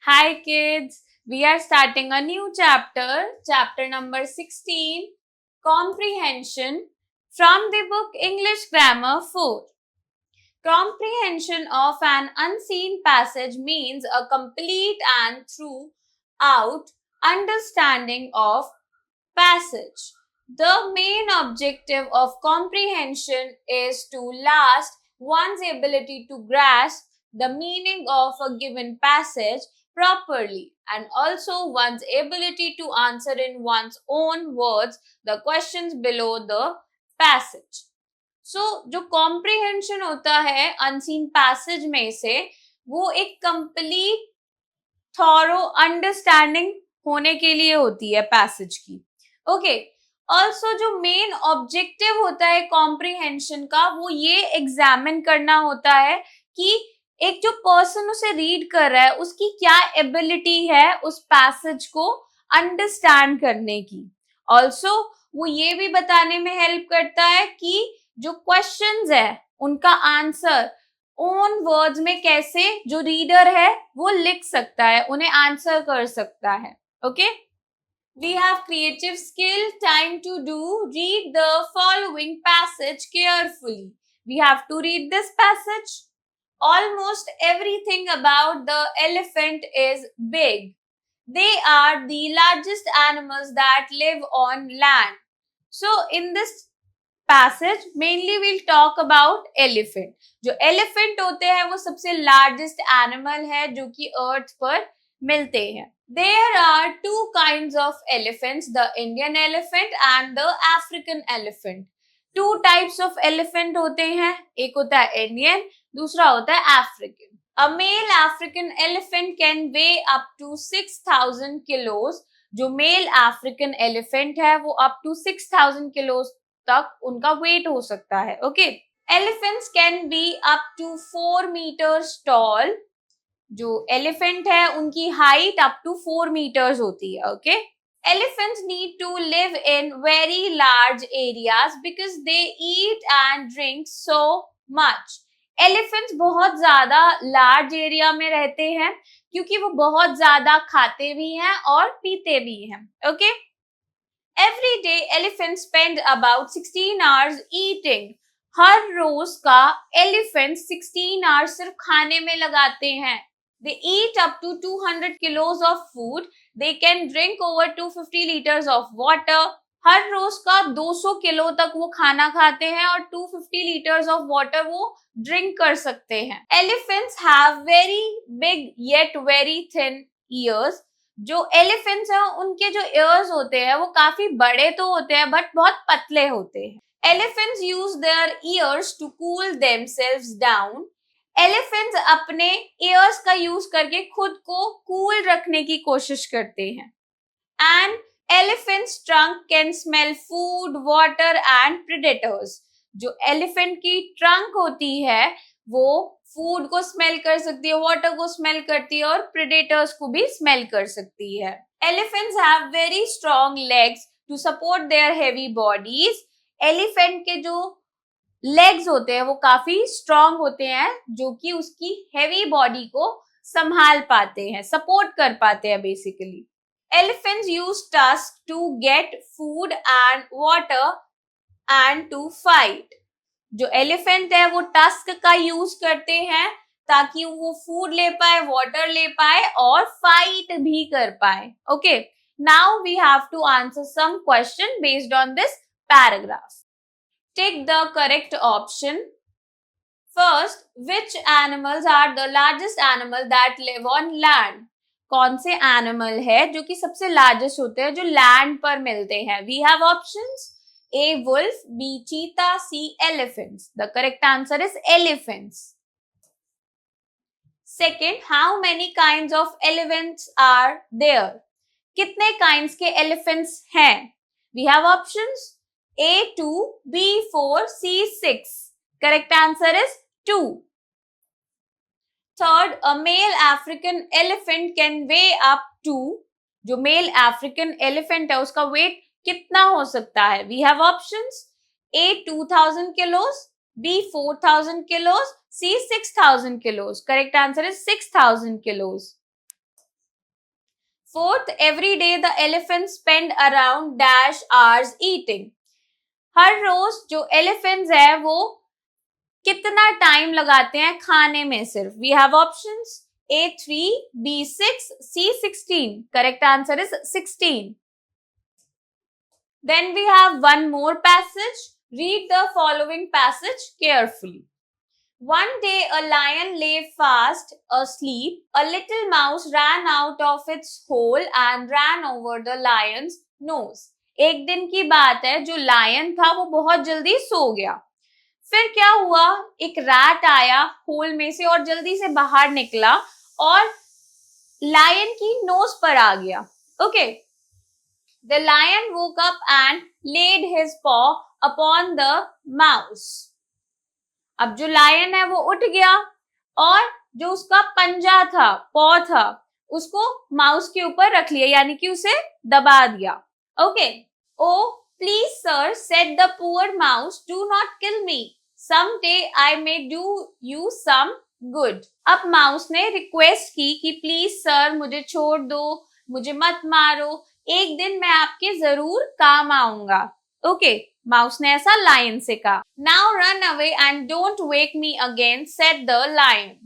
Hi kids, we are starting a new chapter number 16, Comprehension from the book English Grammar 4. Comprehension of an unseen passage means a complete and throughout understanding of passage. The main objective of comprehension is to last one's ability to grasp the meaning of a given passage properly and also one's ability to answer in one's own words the questions below the passage. जो comprehension होता है unseen passage में से वो एक complete thorough understanding होने के लिए होती है पैसेज की. ओके ऑल्सो जो मेन ऑब्जेक्टिव होता है कॉम्प्रिहेंशन का वो ये एग्जामिन करना होता है कि एक जो पर्सन उसे रीड कर रहा है उसकी क्या एबिलिटी है उस पैसेज को अंडरस्टैंड करने की. ऑल्सो वो ये भी बताने में हेल्प करता है कि जो क्वेश्चंस है उनका आंसर ओन वर्ड्स में कैसे जो रीडर है वो लिख सकता है, उन्हें आंसर कर सकता है. Okay We have creative skill. Time to do. Read the following passage carefully. We have to read this passage. Almost everything about the elephant is big. They are the largest animals that live on land. So in this passage mainly we'll talk about elephant. जो elephant होते हैं वो सबसे largest animal है जो कि earth पर मिलते हैं. There are two kinds of elephants, the Indian elephant and the African elephant. Two types of elephant होते हैं, एक होता है Indian, दूसरा होता है African. A male African elephant can weigh up to 6,000 kilos. जो male African elephant है वो up to 6,000 kilos तक उनका वेट हो सकता है. Okay elephants can be up to 4 meters tall. जो एलिफेंट है उनकी हाइट अप टू 4 meters होती है. Okay elephants need to live in very large areas because they eat and drink so much. Elephants बहुत ज्यादा लार्ज एरिया में रहते हैं क्योंकि वो बहुत ज्यादा खाते भी हैं और पीते भी हैं. Okay Every day elephants spend about 16 hours eating. हर रोज का elephant 16 hours सिर्फ खाने में लगाते हैं. They eat up to 200 kilos of food. They can drink over 250 liters of water. हर रोज का 200 किलो तक वो खाना खाते हैं और 250 liters of water वो ड्रिंक कर सकते हैं. Elephants have very big yet very thin ears. जो एलिफेंट्स हैं उनके जो ears होते हैं वो काफी बड़े तो होते हैं बट बहुत पतले होते हैं. Elephants use their ears to cool themselves down. Elephants अपने ears का यूज करके खुद को कूल रखने की कोशिश करते हैं. And elephants trunk can smell food water and predators. जो एलिफेंट की ट्रंक होती है वो फूड को स्मेल कर सकती है, वाटर को स्मेल करती है और प्रेडेटर्स को भी स्मेल कर सकती है. Elephants have very strong legs to support their heavy bodies. Elephant के जो लेग्स होते हैं वो काफी स्ट्रॉन्ग होते हैं जो कि उसकी हेवी बॉडी को संभाल पाते हैं, सपोर्ट कर पाते हैं basically. Elephants use tusk to get food and water and to fight. जो एलिफेंट है वो टस्क का यूज करते हैं ताकि वो फूड ले पाए, वाटर ले पाए और फाइट भी कर पाए. Okay now we have to answer some question based on this paragraph. Take the correct option. First, which animals are the largest animal that live on land. कौन से एनिमल है जो कि सबसे लार्जेस्ट होते हैं जो लैंड पर मिलते हैं. We have options A wolf, B cheetah, C elephants. The correct answer is elephants. Second, how many kinds of elephants are there? कितने kinds के elephants हैं? We have options A2, B4, C6. Correct answer is 2. Third, a male African elephant can weigh up to. जो male African elephant है उसका weight कितना हो सकता है. We have options A 2000 kilos, B 4000 kilos, C 6000 kilos. Correct answer is 6000 kilos. Fourth, every day the elephants spend around dash hours eating. हर रोज जो elephants है वो कितना टाइम लगाते हैं खाने में सिर्फ. We have options A3, B6, C16. Correct answer is 16. Then we have one more passage. Read the following passage carefully. One day a lion lay fast asleep. A little mouse ran out of its hole and ran over the lion's nose. एक दिन की बात है, जो lion था वो बहुत जल्दी सो गया. फिर क्या हुआ, एक रैट आया होल में से और जल्दी से बाहर निकला और लायन की नोज पर आ गया. Okay. The lion woke up and laid his paw upon the mouse. अब जो लायन है वो उठ गया और जो उसका पंजा था, पॉ था, उसको माउस के ऊपर रख लिया, यानी कि उसे दबा दिया. Okay. Oh, please sir, said the poor mouse, do not kill me. Someday I may do you some good. अब माउस ने रिक्वेस्ट की कि प्लीज सर मुझे छोड़ दो, मुझे मत मारो, एक दिन मैं आपके जरूर काम आऊंगा. ओके. माउस ने ऐसा लायन से कहा. Now run away and don't wake me again, said the lion.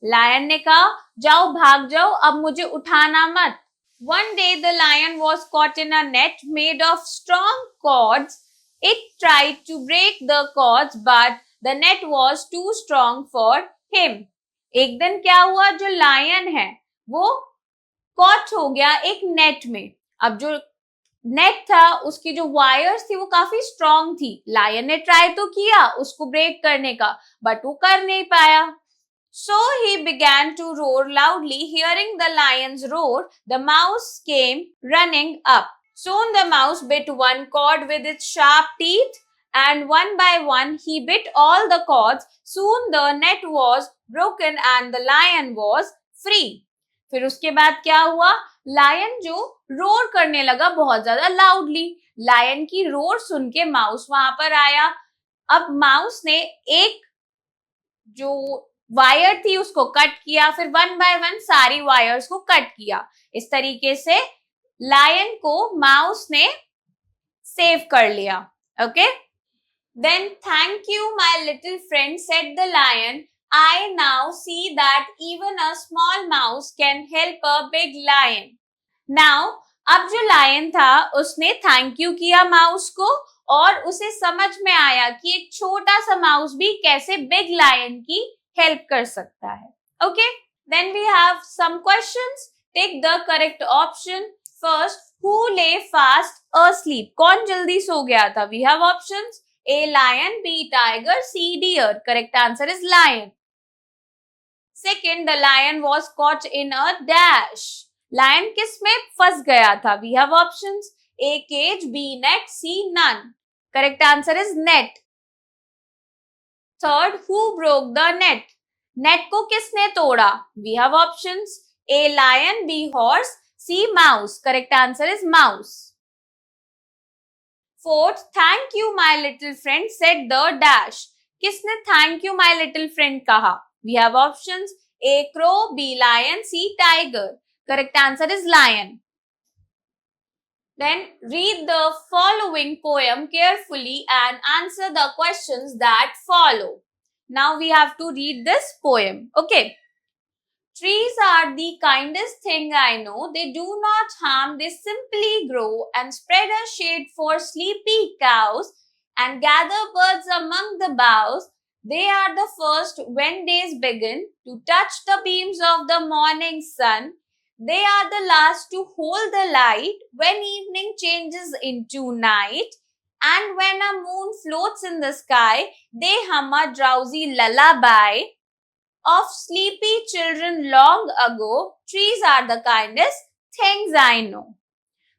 Lion ने कहा जाओ भाग जाओ, अब मुझे उठाना मत. One day the lion was caught in a net made of strong cords. It tried to break the cords but the net was too strong for him. एक दिन क्या हुआ, जो लायन है वो कॉट हो गया एक नेट में. अब जो नेट था उसकी जो वायर्स थी वो काफी स्ट्रॉन्ग थी. लायन ने ट्राई तो किया उसको ब्रेक करने का, बट वो कर नहीं पाया. So he began to roar loudly. Hearing the lion's roar, the mouse came running up. Soon the mouse bit one cord with its sharp teeth, and one by one he bit all the cords. Soon the net was broken and the lion was free. फिर उसके बाद क्या हुआ, lion जो roar करने लगा बहुत ज्यादा लाउडली. लायन की रोर सुन के माउस वहां पर आया. अब माउस ने एक जो वायर थी उसको कट किया, फिर वन बाय वन सारी वायर्स को कट किया. इस तरीके से लायन को माउस ने सेव कर लिया. Okay. Then thank you my little friend, said the lion. I now see that even a small mouse can help a big lion. Now, अब जो लायन था उसने थैंक यू किया माउस को और उसे समझ में आया कि एक छोटा सा माउस भी कैसे बिग लायन की हेल्प कर सकता है. Okay. Then we have some questions. Take the correct option. First, who lay fast asleep? कौन जल्दी सो गया था? We have options A lion, B tiger, C deer. Correct answer is lion. Second, the lion was caught in a dash. Lion किस में फंस गया था? We have options A cage, B net, C none. Correct answer is net. Third, who broke the net? Net को किसने तोड़ा? We have options A lion, B horse, C mouse. Correct answer is mouse. Fourth, thank you my little friend, said the dash. किसने thank you my little friend कहा? We have options A crow, B lion, C tiger. Correct answer is lion. Then read the following poem carefully and answer the questions that follow. Now we have to read this poem. Okay. Trees are the kindest thing I know. They do not harm, they simply grow and spread a shade for sleepy cows and gather birds among the boughs. They are the first when days begin to touch the beams of the morning sun. They are the last to hold the light when evening changes into night. And when a moon floats in the sky, they hum a drowsy lullaby of sleepy children long ago. Trees are the kindest things I know.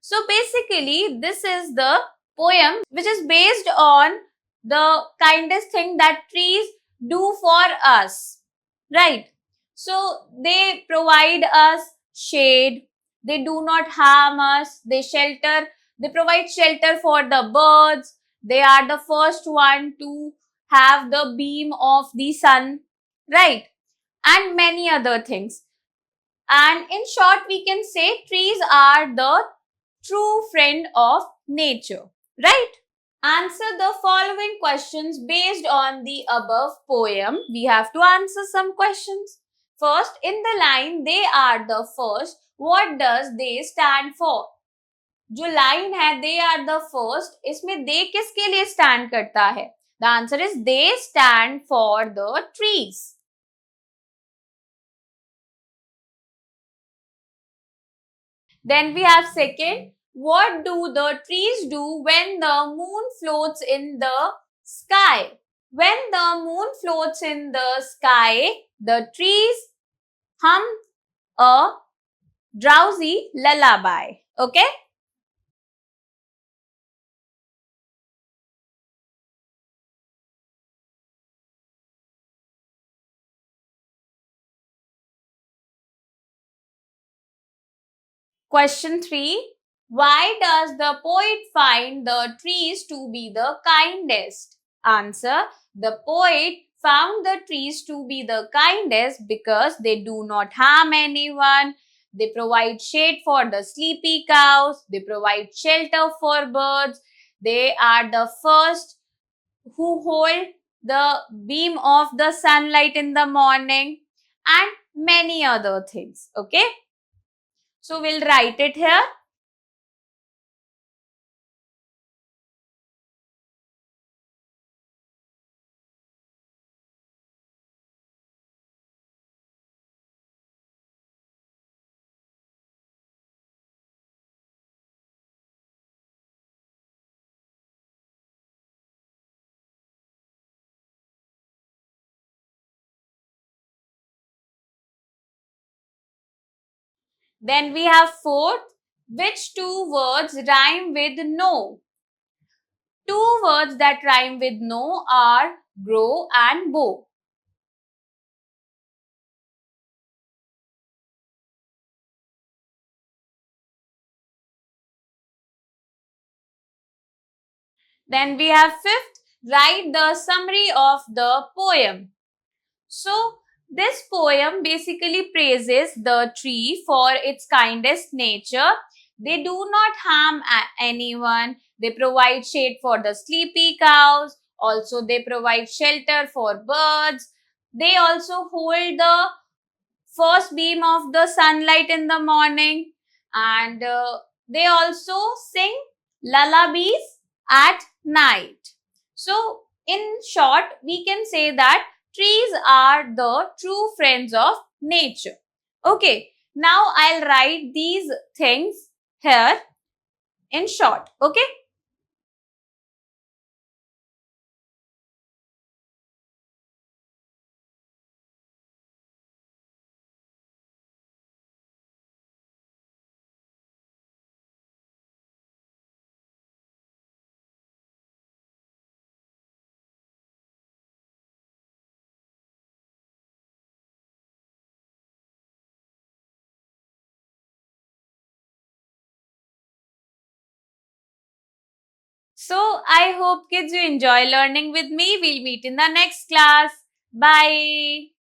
So basically, this is the poem which is based on the kindest thing that trees do for us, right? So they provide us shade, they do not harm us, they provide shelter for the birds, they are the first one to have the beam of the sun, right? And many other things. And in short, we can say trees are the true friend of nature, right? Answer the following questions based on the above poem. We have to answer some questions. First, in the line, they are the first. What does they stand for? जो line है they are the first, इसमें दे किसके लिए stand करता है? The answer is they stand for the trees. Then we have second, what do the trees do when the moon floats in the sky? When the moon floats in the sky, the trees hum a drowsy lullaby. Okay? Question 3. Why does the poet find the trees to be the kindest? Answer. The poet found the trees to be the kindest because they do not harm anyone. They provide shade for the sleepy cows. They provide shelter for birds. They are the first who hold the beam of the sunlight in the morning and many other things. Okay. So we'll write it here. Then we have fourth. Which two words rhyme with no? Two words that rhyme with no are grow and bow. Then we have fifth. Write the summary of the poem. So, this poem basically praises the tree for its kindest nature. They do not harm anyone. They provide shade for the sleepy cows. Also, they provide shelter for birds. They also hold the first beam of the sunlight in the morning. And they also sing lullabies at night. So, in short, we can say that trees are the true friends of nature. Okay, now I'll write these things here in short. Okay. So, I hope kids you enjoy learning with me. We'll meet in the next class. Bye.